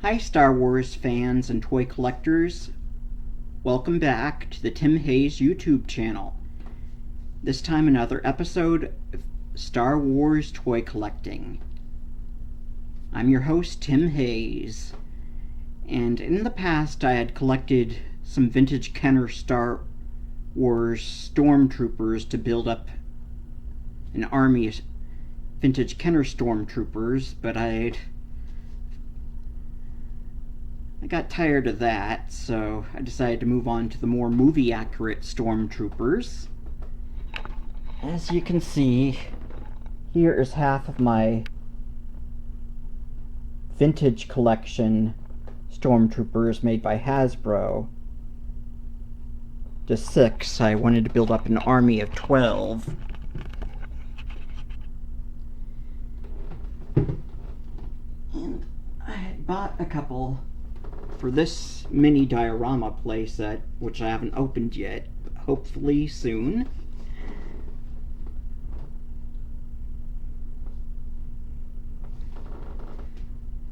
Hi Star Wars fans and toy collectors. Welcome back to the Tim Hayes YouTube channel. This time another episode of Star Wars toy collecting. I'm your host Tim Hayes, and in the past I had collected some vintage Kenner Star Wars Stormtroopers to build up an army of vintage Kenner Stormtroopers, but I got tired of that, so I decided to move on to the more movie-accurate Stormtroopers. As you can see, here is half of my vintage collection Stormtroopers made by Hasbro. To 6, I wanted to build up an army of 12. And I had bought a couple for this mini diorama playset, which I haven't opened yet, but hopefully soon.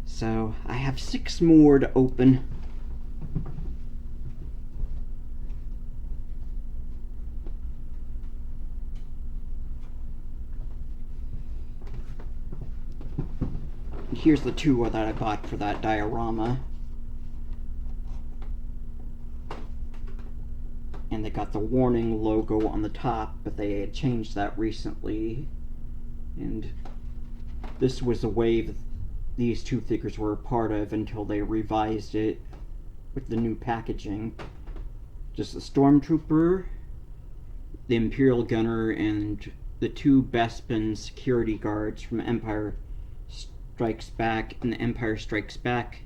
So I have 6 more to open. And here's the 2 that I bought for that diorama. And they got the warning logo on the top, but they had changed that recently. And this was the wave these 2 figures were a part of until they revised it with the new packaging. Just the Stormtrooper, the Imperial Gunner, and the 2 Bespin security guards from Empire Strikes Back and the Empire Strikes Back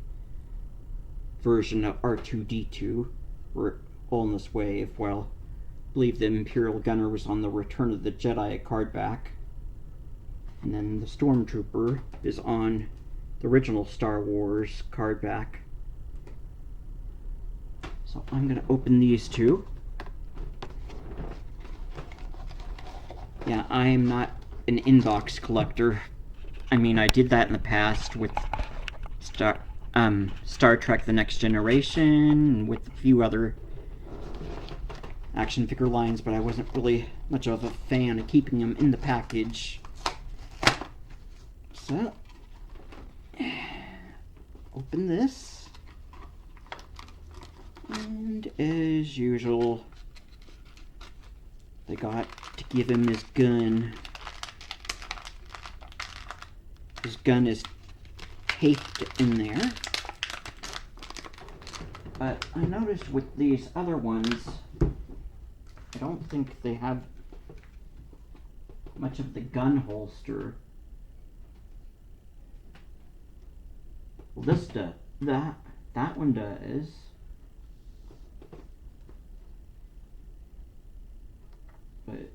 version of R2-D2 were all in this wave. Well, I believe the Imperial Gunner was on the Return of the Jedi card back, and then the Stormtrooper is on the original Star Wars card back. So I'm going to open these 2. Yeah, I am not an inbox collector. I mean, I did that in the past with Star Trek The Next Generation, and with a few other action figure lines, but I wasn't really much of a fan of keeping them in the package. So, open this, and as usual, they got to give him his gun. His gun is taped in there, but I noticed with these other ones, I don't think they have much of the gun holster. Well, this does. That one does. But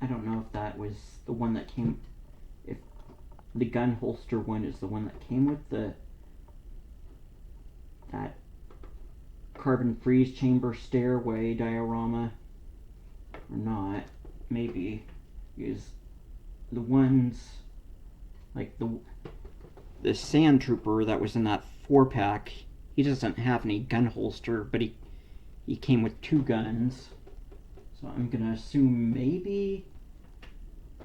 I don't know if that was the one that came. If the gun holster one is the one that came with that carbon freeze chamber stairway diorama or not. Maybe, because the ones like the Sand Trooper that was in that 4-pack, he doesn't have any gun holster, but he came with 2 guns. So I'm gonna assume maybe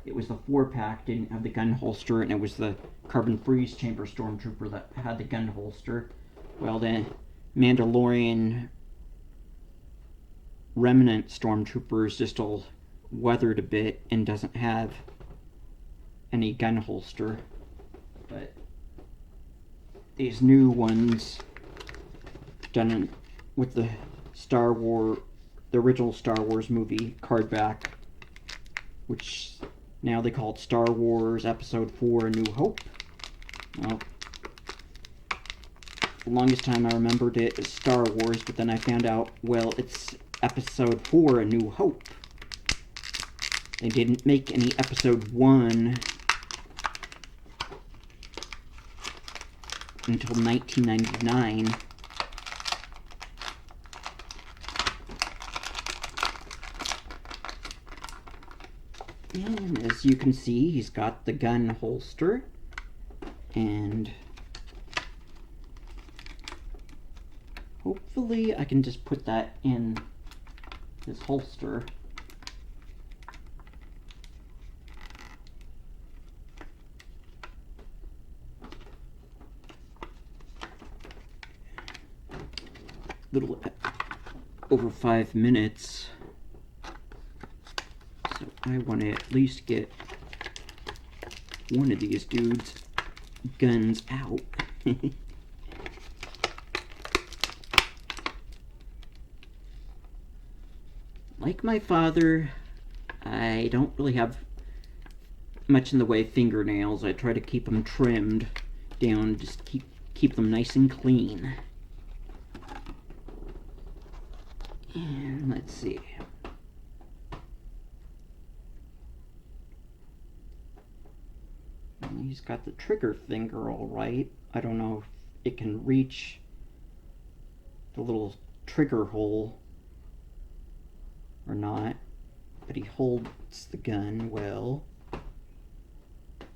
it was the 4-pack didn't have the gun holster, and it was the carbon freeze chamber Stormtrooper that had the gun holster. Well, then Mandalorian Remnant Stormtrooper is just all weathered a bit and doesn't have any gun holster. But these new ones done with the original Star Wars movie card back, which now they call it Star Wars Episode 4: A New Hope. Well, the longest time I remembered it as Star Wars, but then I found out, well, it's Episode 4: A New Hope. They didn't make any Episode 1 until 1999. And as you can see, he's got the gun holster, and hopefully I can just put that in his holster. Little over 5 minutes, so I want to at least get one of these dudes' guns out. Like my father, I don't really have much in the way of fingernails. I try to keep them trimmed down, just keep them nice and clean. And let's see. Well, he's got the trigger finger all right. I don't know if it can reach the little trigger hole or not, but he holds the gun well.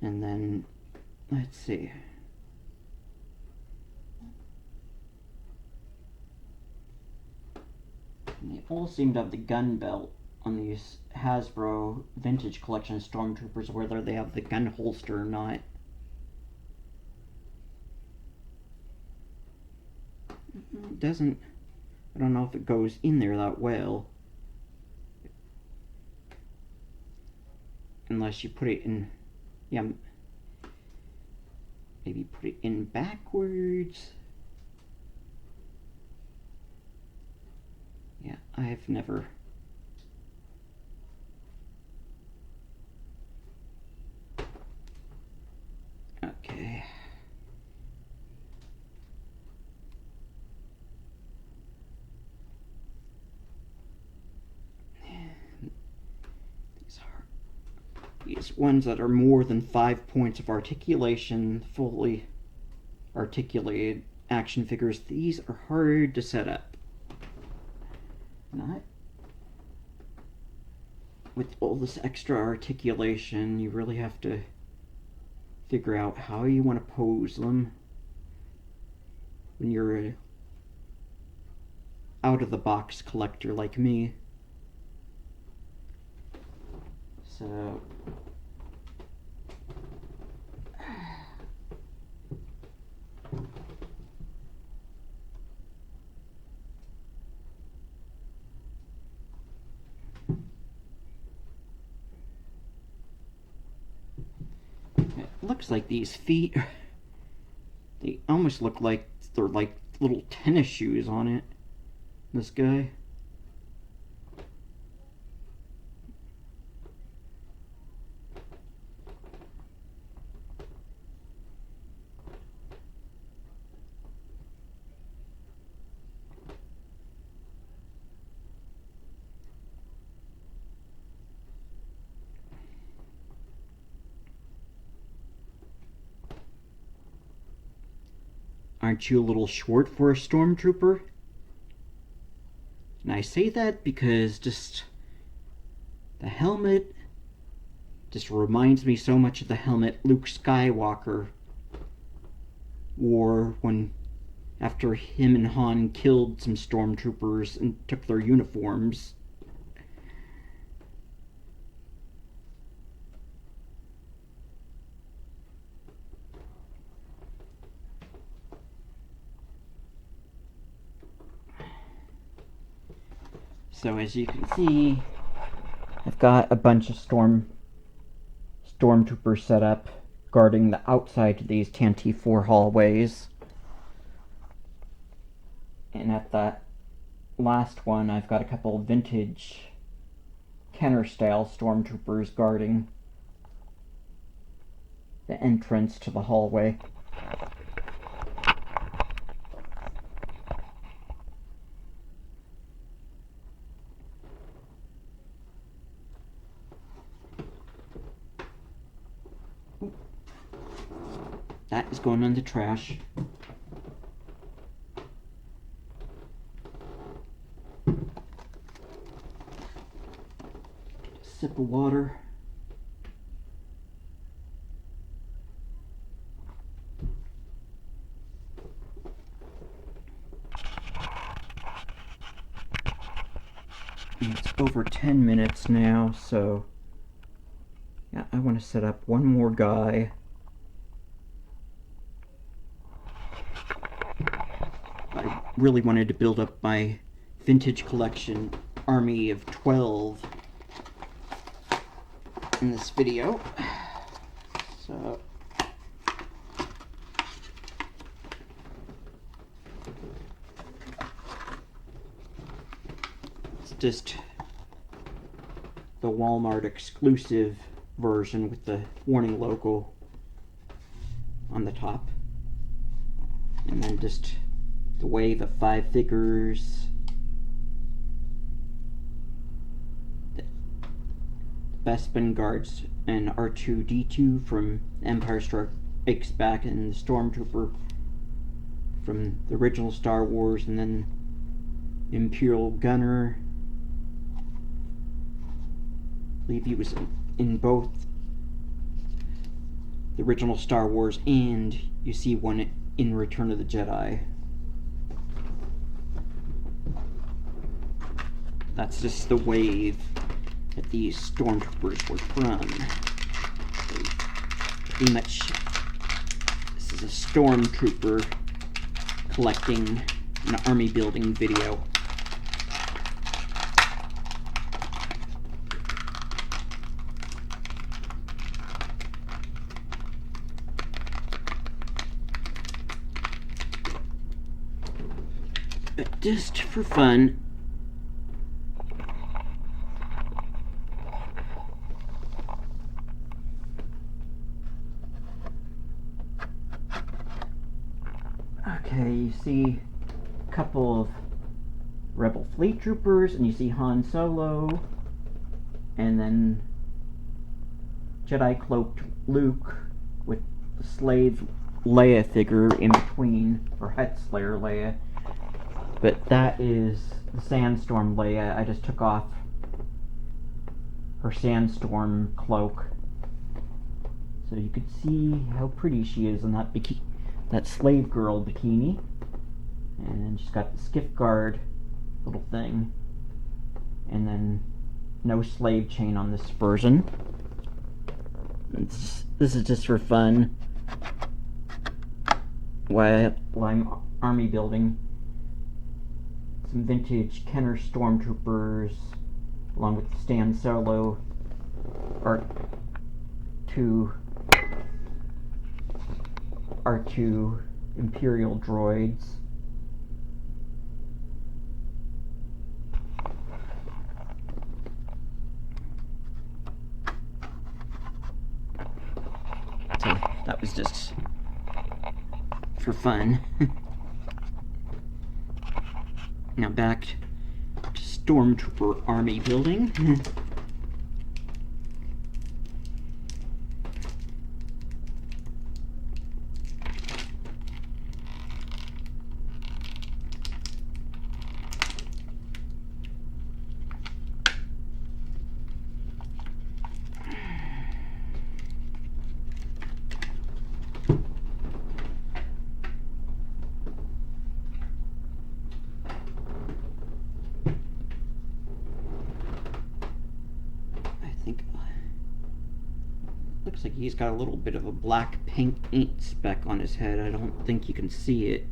And then, let's see. And they all seem to have the gun belt on these Hasbro vintage collection Stormtroopers, whether they have the gun holster or not. It doesn't, I don't know if it goes in there that well. Unless you put it in, yeah, maybe put it in backwards. Yeah, I've never. Okay. These ones that are more than 5 points of articulation, fully articulated action figures, these are hard to set up. Not with all this extra articulation, you really have to figure out how you want to pose them when you're a out-of-the-box collector like me. So it looks like these feet, they almost look like they're like little tennis shoes on it, this guy. Aren't you a little short for a Stormtrooper? And I say that because just the helmet just reminds me so much of the helmet Luke Skywalker wore when, after him and Han killed some Stormtroopers and took their uniforms. So as you can see, I've got a bunch of Stormtroopers set up guarding the outside of these Tantive 4 hallways. And at that last one, I've got a couple of vintage Kenner-style Stormtroopers guarding the entrance to the hallway. That is going on the trash. Sip of water. It's over 10 minutes now, so yeah, I want to set up one more guy. I really wanted to build up my vintage collection army of 12 in this video. So it's just the Walmart exclusive version with the warning logo on the top, and then just the wave of 5 figures. The Bespin guards and R2-D2 from Empire Strikes Back, and the Stormtrooper from the original Star Wars, and then Imperial Gunner. I believe he was in both the original Star Wars, and you see one in Return of the Jedi. That's just the wave that these Stormtroopers were from. Pretty much, this is a Stormtrooper collecting an army building video. But just for fun, okay, you see a couple of Rebel Fleet Troopers, and you see Han Solo, and then Jedi Cloaked Luke with the slave Leia figure in between, or Hutt Slayer Leia. But that is the Sandstorm Leia. I just took off her Sandstorm cloak, so you could see how pretty she is in that slave girl bikini. And she's got the skiff guard little thing, and then no slave chain on this version. This is just for fun while I'm army building. Some vintage Kenner Stormtroopers, along with Stan Solo R2 Imperial droids. So that was just for fun. Now back to Stormtrooper army building. Looks like he's got a little bit of a black paint speck on his head. I don't think you can see it.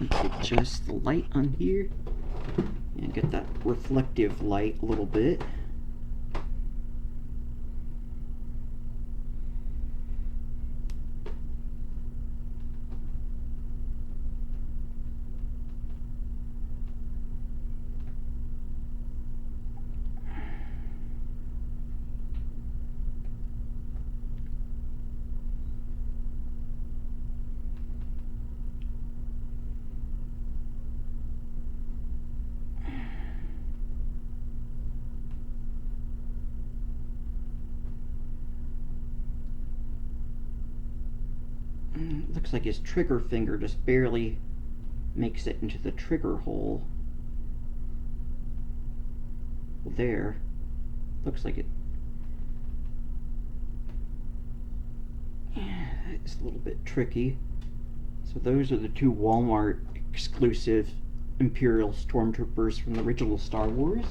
Let's adjust the light on here and get that reflective light a little bit. Looks like his trigger finger just barely makes it into the trigger hole. There. Looks like it. Yeah, it's a little bit tricky. So those are the two Walmart exclusive Imperial Stormtroopers from the original Star Wars.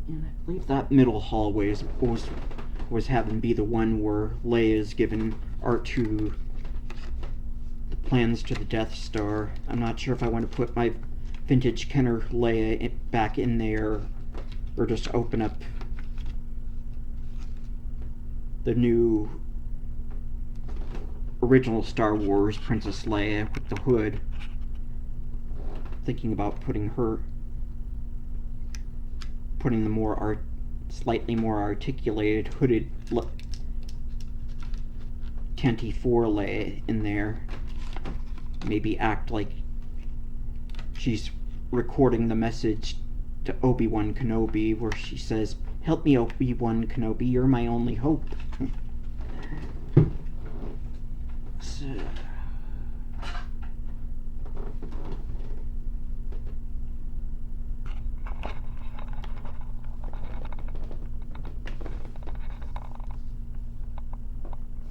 And I believe that middle hallway was having to be the one where Leia's given R2 the plans to the Death Star. I'm not sure if I want to put my vintage Kenner Leia back in there, or just open up the new original Star Wars Princess Leia with the hood. Thinking about putting the slightly more articulated hooded Tanty 4 Leia in there. Maybe act like she's recording the message to Obi-Wan Kenobi, where she says, "Help me, Obi-Wan Kenobi, you're my only hope." So,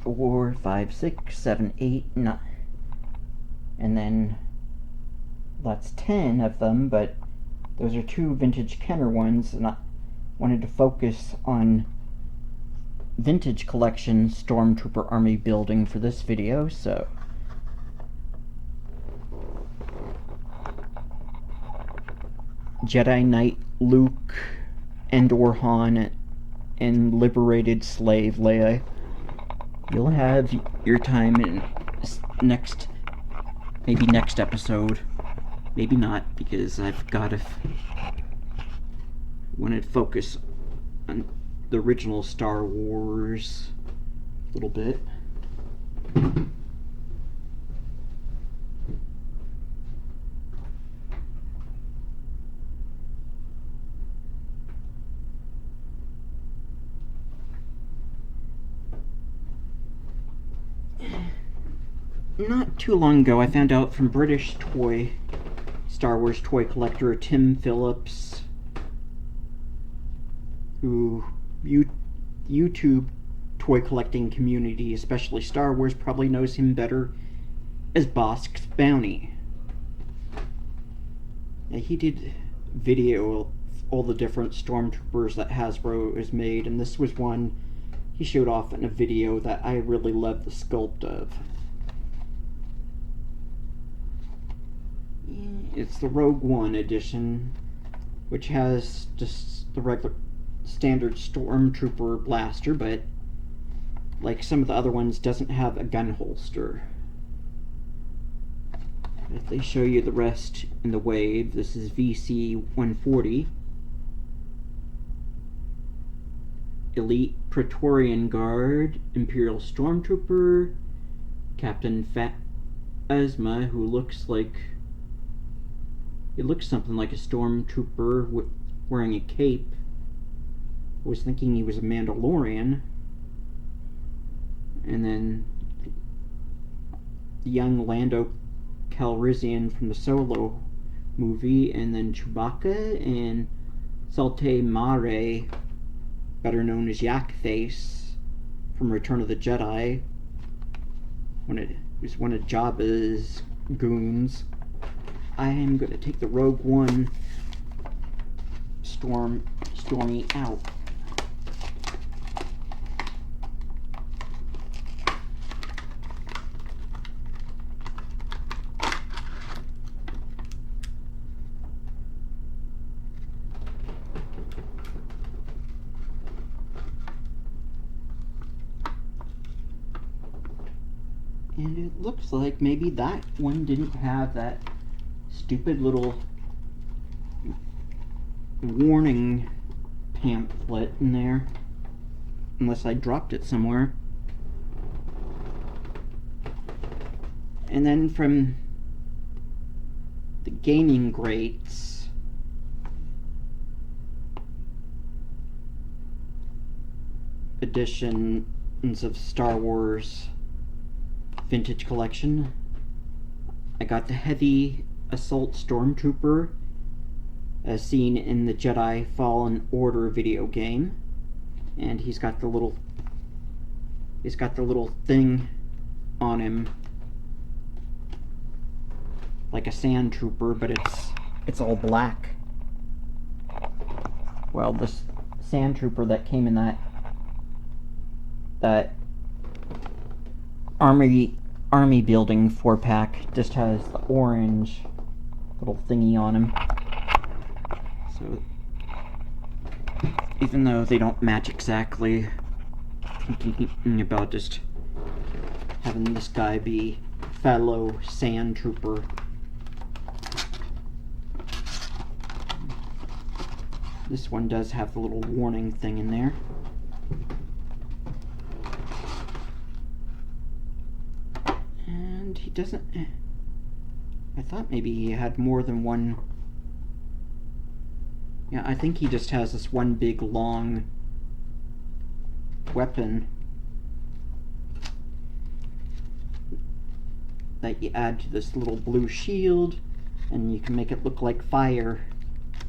4, 5, 6, 7, 8, 9. And then that's 10 of them, but those are 2 vintage Kenner ones, and I wanted to focus on vintage collection Stormtrooper army building for this video, so Jedi Knight Luke, Endor Han, and liberated slave Leia. You'll have your time in maybe next episode. Maybe not, because I've got to want to focus on the original Star Wars a little bit. Not too long ago, I found out from British Star Wars toy collector Tim Phillips, who YouTube toy collecting community, especially Star Wars, probably knows him better as Bossk's Bounty. Now, he did video of all the different Stormtroopers that Hasbro has made, and this was one he showed off in a video that I really love the sculpt of. It's the Rogue One edition, which has just the regular standard Stormtrooper blaster, but like some of the other ones, doesn't have a gun holster. If they show you the rest in the wave, this is VC-140. Elite Praetorian Guard, Imperial Stormtrooper, Captain Phasma, who looks something like a Stormtrooper wearing a cape. I was thinking he was a Mandalorian. And then the young Lando Calrissian from the Solo movie, and then Chewbacca and Salte Mare, better known as Yak Face from Return of the Jedi. It was one of Jabba's goons. I am going to take the Rogue One Stormy out. And it looks like maybe that one didn't have that stupid little warning pamphlet in there, unless I dropped it somewhere. And then from the Gaming Greats, editions of Star Wars Vintage Collection, I got the Heavy Assault Stormtrooper as seen in the Jedi Fallen Order video game. And he's got the little thing on him like a sand trooper, but it's all black. Well, this sand trooper that came in that army building 4-pack just has the orange little thingy on him. So even though they don't match exactly, thinking about just having this guy be fellow sand trooper. This one does have the little warning thing in there. And he doesn't... I thought maybe he had more than one... Yeah, I think he just has this one big long weapon that you add to this little blue shield, and you can make it look like fire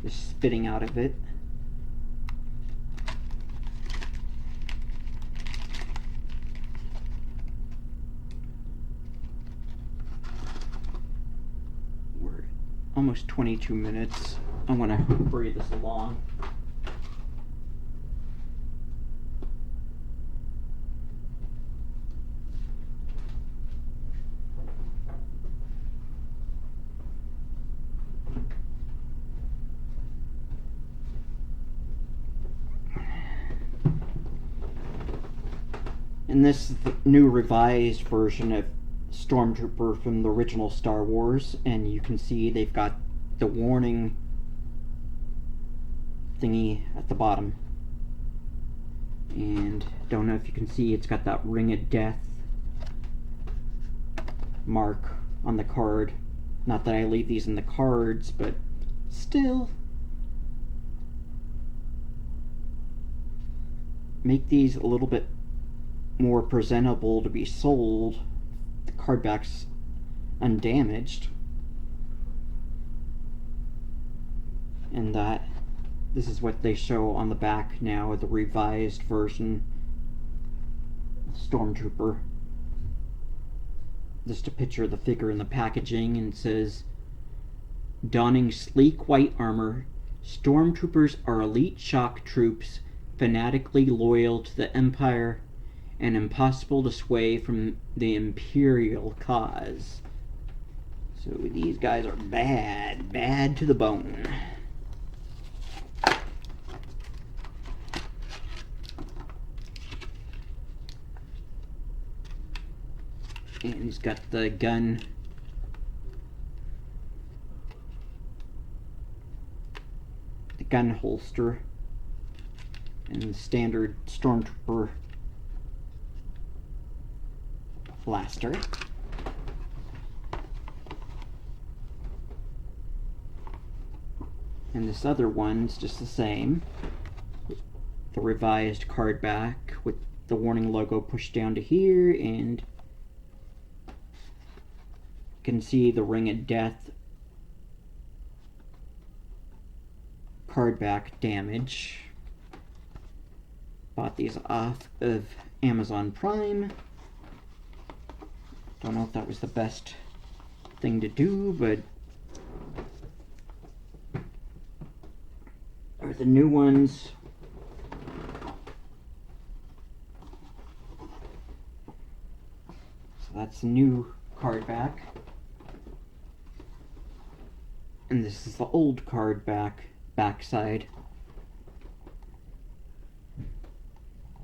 is spitting out of it. We're almost 22 minutes. I want to hurry this along. And this is the new revised version of Stormtrooper from the original Star Wars, and you can see they've got the warning thingy at the bottom. And don't know if you can see, it's got that ring of death mark on the card. Not that I leave these in the cards, but still. Make these a little bit more presentable to be sold. The card back's undamaged. And that this is what they show on the back now of the revised version of Stormtrooper. Just a picture of the figure in the packaging, and it says, donning sleek white armor, Stormtroopers are elite shock troops, fanatically loyal to the Empire and impossible to sway from the Imperial cause. So these guys are bad to the bone. And he's got the gun holster and the standard Stormtrooper blaster. And this other one's just the same. The revised card back with the warning logo pushed down to here, and you can see the Ring of Death card back damage. Bought these off of Amazon Prime. Don't know if that was the best thing to do, but are the new ones. So that's the new card back. And this is the old card backside.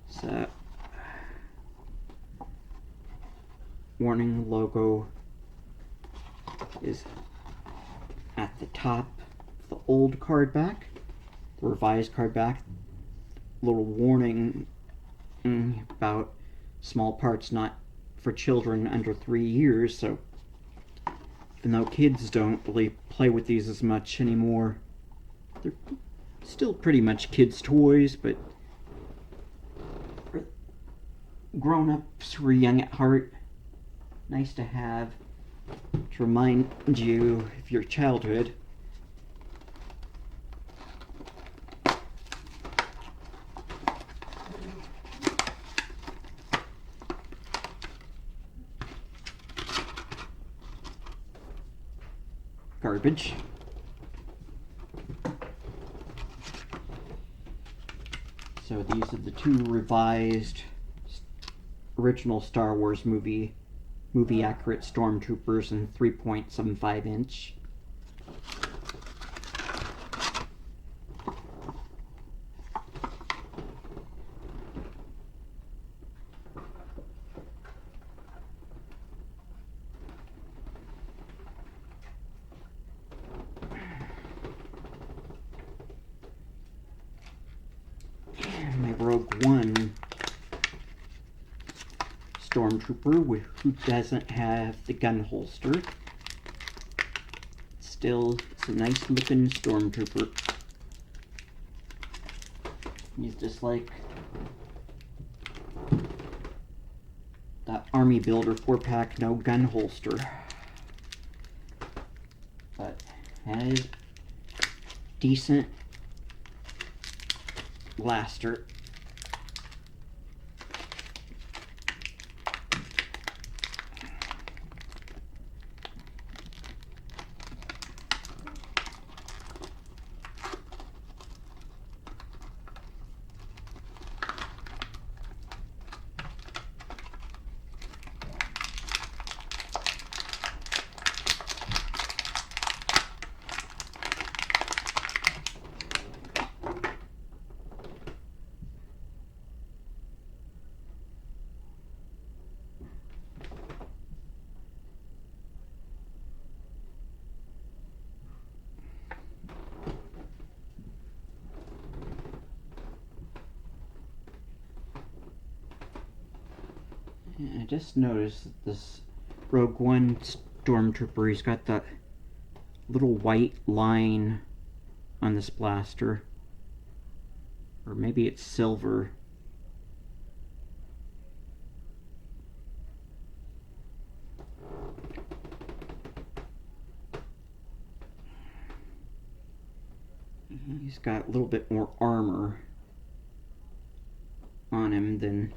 So warning logo is at the top of the old card back. The revised card back, little warning about small parts not for children under 3 years. So even though kids don't really play with these as much anymore, they're still pretty much kids' toys, but for grown-ups who are young at heart, nice to have to remind you of your childhood. garbage. So these are the two revised original Star Wars movie accurate Stormtroopers in 3.75 inch. My Rogue One Stormtrooper, who doesn't have the gun holster. Still, it's a nice looking Stormtrooper. He's just like that Army Builder 4-pack, no gun holster. But has decent blaster. I just noticed that this Rogue One Stormtrooper, he's got that little white line on this blaster. Or maybe it's silver. He's got a little bit more armor on him than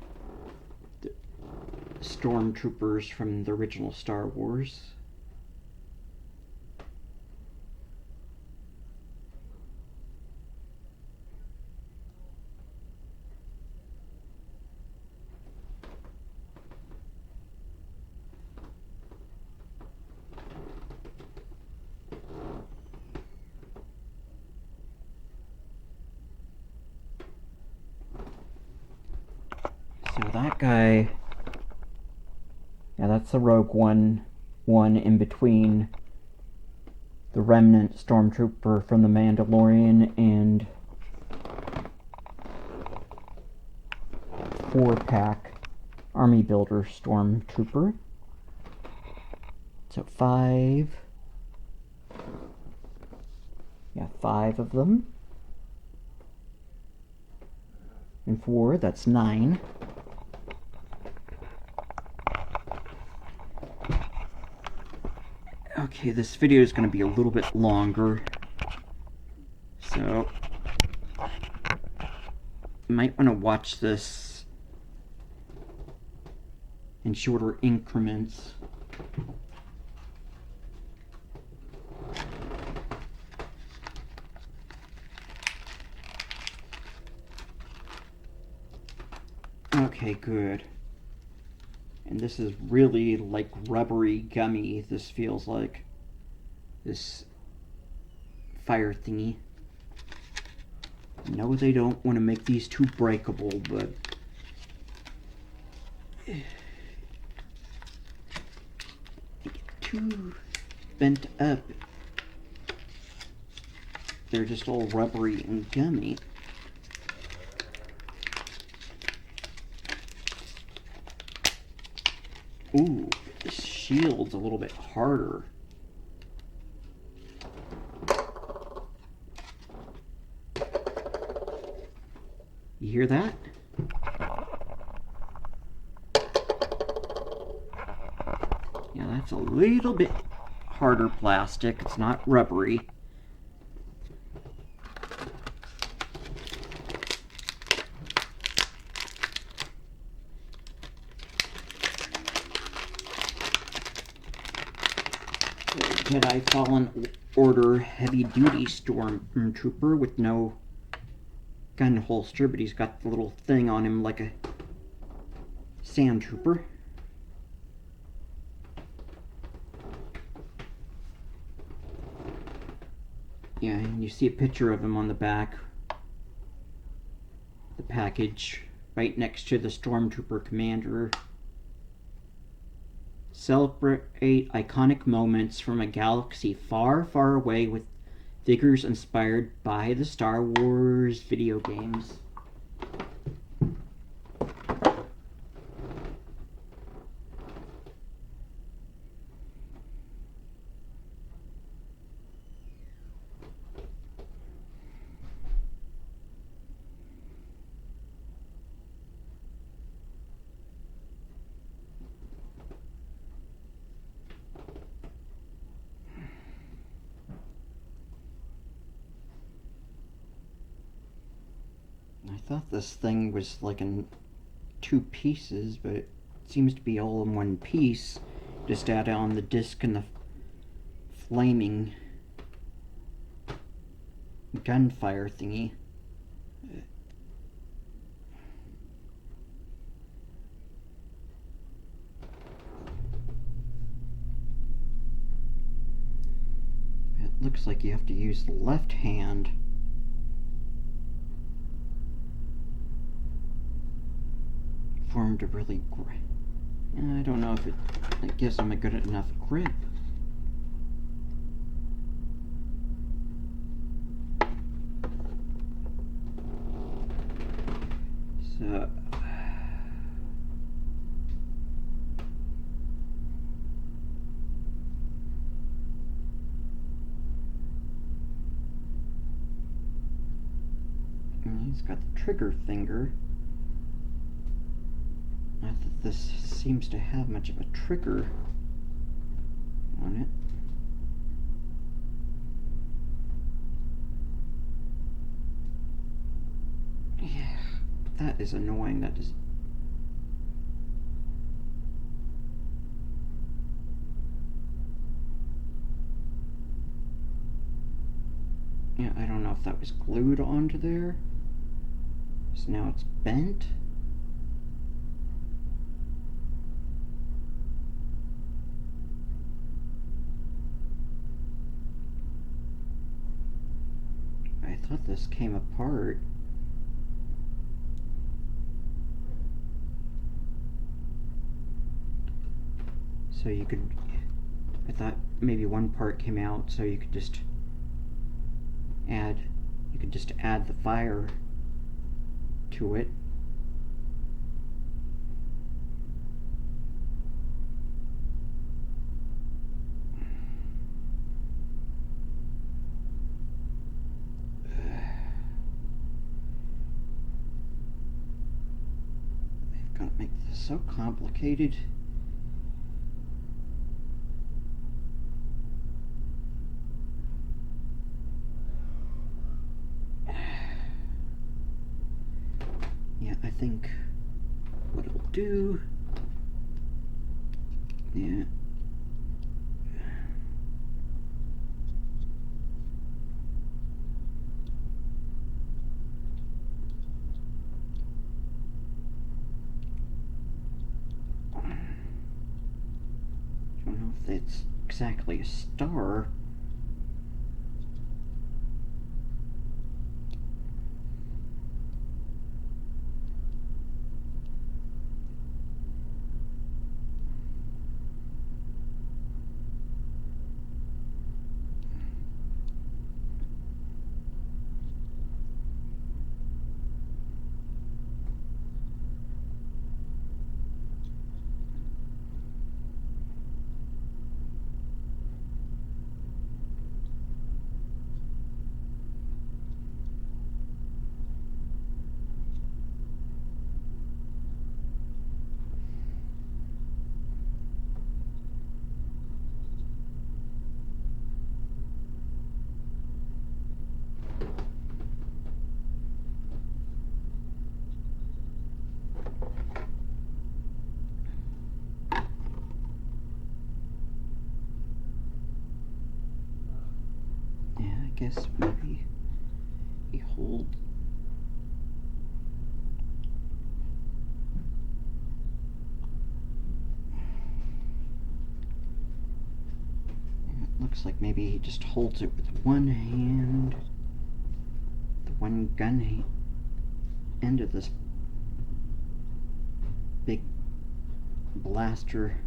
the Stormtroopers from the original Star Wars. So that guy, yeah, that's the Rogue One in between the Remnant Stormtrooper from the Mandalorian and 4-pack Army Builder Stormtrooper. So 5 of them. And 4, that's 9. Okay, this video is going to be a little bit longer, so you might want to watch this in shorter increments. Okay, good. And this is really like rubbery gummy, this feels like. This fire thingy. No, they don't want to make these too breakable, but they get too bent up. They're just all rubbery and gummy. Ooh, the shield's a little bit harder. You hear that? Yeah, that's a little bit harder plastic. It's not rubbery. Jedi Fallen Order heavy-duty Stormtrooper with no gun holster, but he's got the little thing on him like a sand trooper. Yeah, and you see a picture of him on the back. The package right next to the Stormtrooper commander. Celebrate iconic moments from a galaxy far, far away with figures inspired by the Star Wars video games. I thought this thing was like in two pieces, but it seems to be all in one piece. Just add on the disc and the flaming gunfire thingy. It looks like you have to use the left hand. For him to really grip. I don't know if it gives him a good enough grip. So he's got the trigger finger. Not that this seems to have much of a trigger on it. Yeah, that is annoying. That is. Yeah, I don't know if that was glued onto there. So now it's bent. I thought this came apart. So you could, I thought maybe one part came out so you could just add the fire to it. They've got to make this so complicated. Yeah, I think what it'll do, yeah. I don't know if it's exactly a star. guess maybe he holds. It looks like maybe he just holds it with one hand, the one gun end of this big blaster.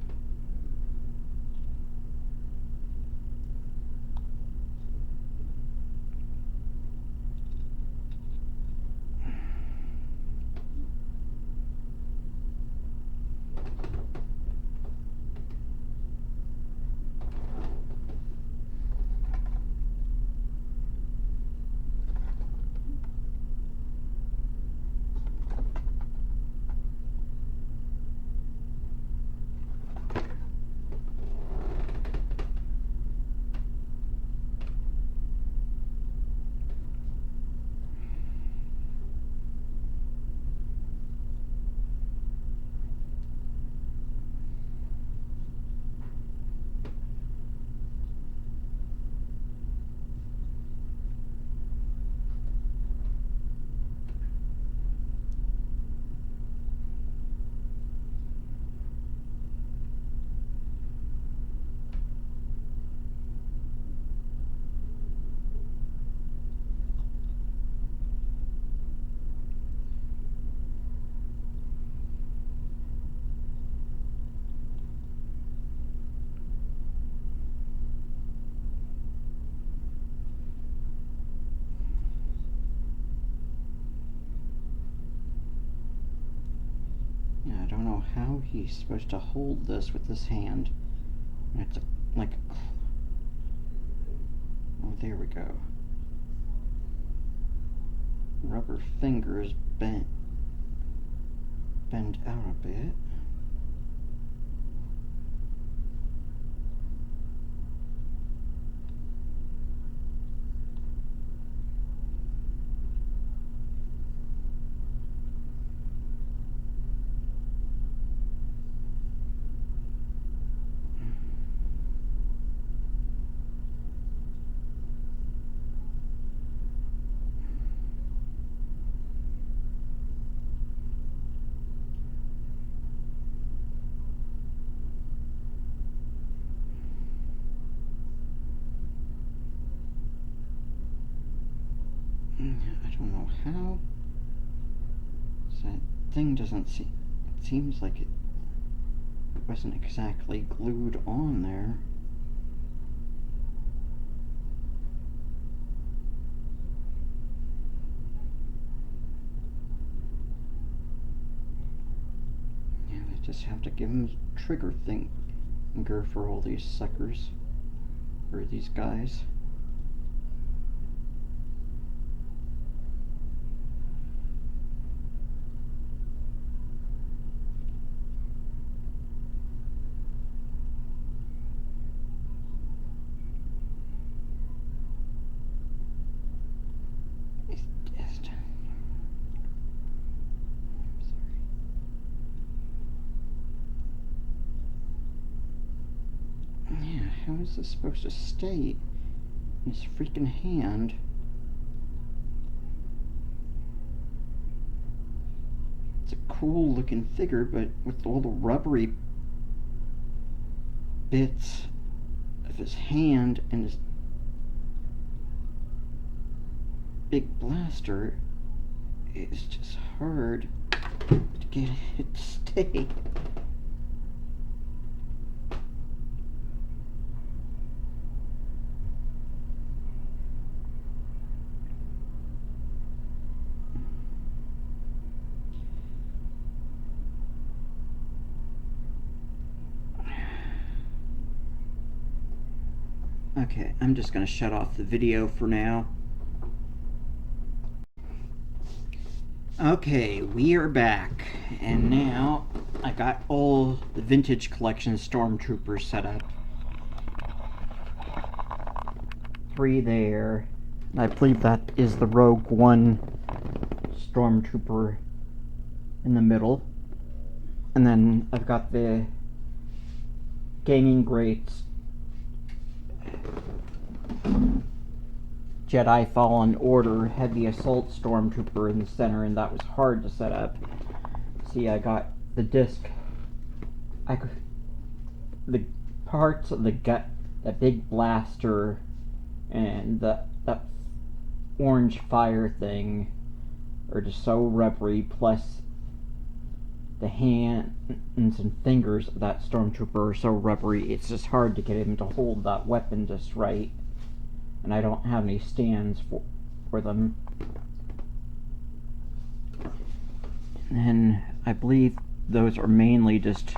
I don't know how he's supposed to hold this with this hand. It's like, oh, there we go. Rubber fingers bend out a bit. I don't know how. That thing doesn't seem. It seems like it wasn't exactly glued on there. Yeah, they just have to give him a trigger finger for all these suckers, or these guys. How is this supposed to stay in his freaking hand? It's a cool looking figure, but with all the rubbery bits of his hand and his big blaster, it's just hard to get it to stay. Okay, I'm just going to shut off the video for now. Okay, we are back, and now I got all the vintage collection Stormtroopers set up. 3 there. I believe that is the Rogue One Stormtrooper in the middle. And then I've got the Gaming Greats Jedi Fallen Order Heavy Assault Stormtrooper in the center, and that was hard to set up. See, I got the disc. The parts of the gut, that big blaster, and that orange fire thing are just so rubbery, plus the hands and fingers of that Stormtrooper are so rubbery, it's just hard to get him to hold that weapon just right. And I don't have any stands for them. And then I believe those are mainly just,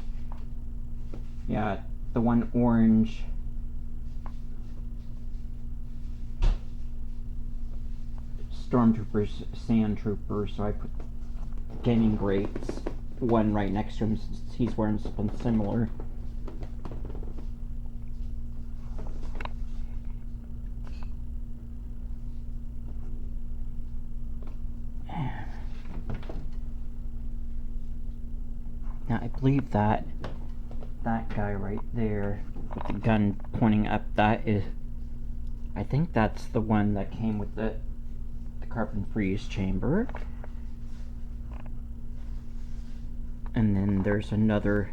yeah, the one orange Stormtroopers, Sand Trooper, so I put Gaming Greats one right next to him since he's wearing something similar. Now I believe that guy right there with the gun pointing up, that is, I think that's the one that came with the carbon freeze chamber. And then there's another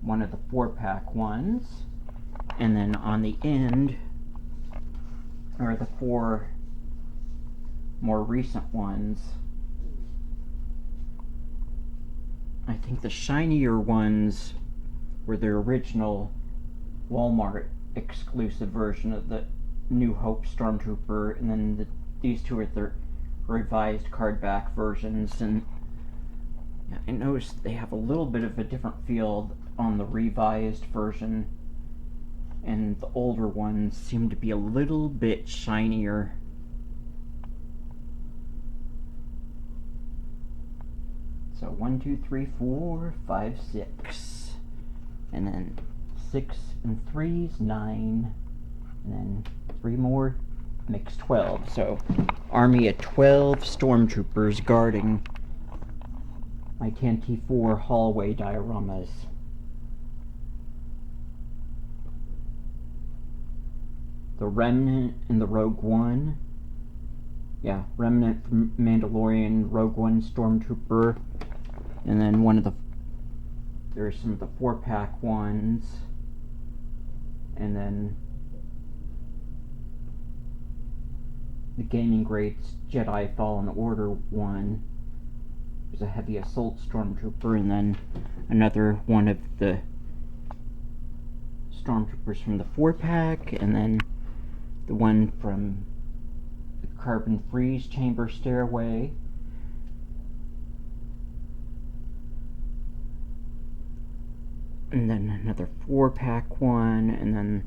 one of the 4-pack ones, and then on the end are the 4 more recent ones. I think the shinier ones were the original Walmart exclusive version of the New Hope Stormtrooper, and then these two are the revised cardback versions. And yeah, I noticed they have a little bit of a different feel on the revised version, and the older ones seem to be a little bit shinier. So 1, 2, 3, 4, 5, 6, and then 6 and 3's 9, and then 3 more makes 12. So army of 12 Stormtroopers guarding my TNT4 hallway dioramas. The Remnant and the Rogue One. Yeah, Remnant from Mandalorian, Rogue One Stormtrooper, and then there's some of the 4-pack ones, and then the Gaming Greats Jedi Fallen Order one. There's a Heavy Assault Stormtrooper, and then another one of the Stormtroopers from the 4-pack, and then the one from the Carbon Freeze Chamber Stairway. And then another 4-pack one, and then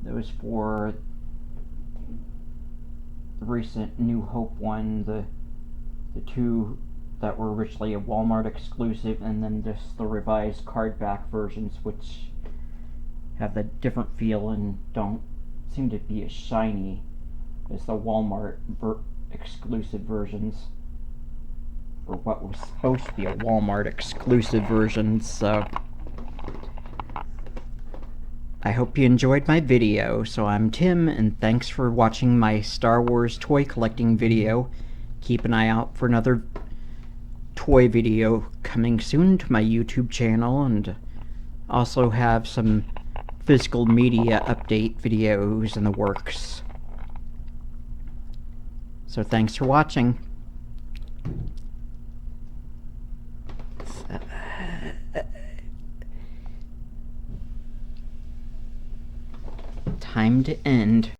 those 4, the recent New Hope one, the 2 that were originally a Walmart exclusive, and then just the revised cardback versions, which have the different feel and don't seem to be as shiny as the Walmart exclusive versions, or what was supposed to be a Walmart exclusive version. So I hope you enjoyed my video. So I'm Tim, and thanks for watching my Star Wars toy collecting video. Keep an eye out for another toy video coming soon to my YouTube channel, and also have some physical media update videos in the works. So thanks for watching. Time to end.